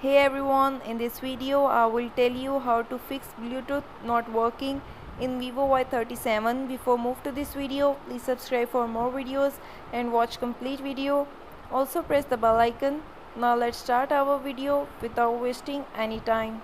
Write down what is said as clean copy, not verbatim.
Hey everyone, in this video I will tell you how to fix Bluetooth not working in Vivo Y37. Before move to this video, please subscribe for more videos and watch complete video. Also press the bell icon. Now let's start our video without wasting any time.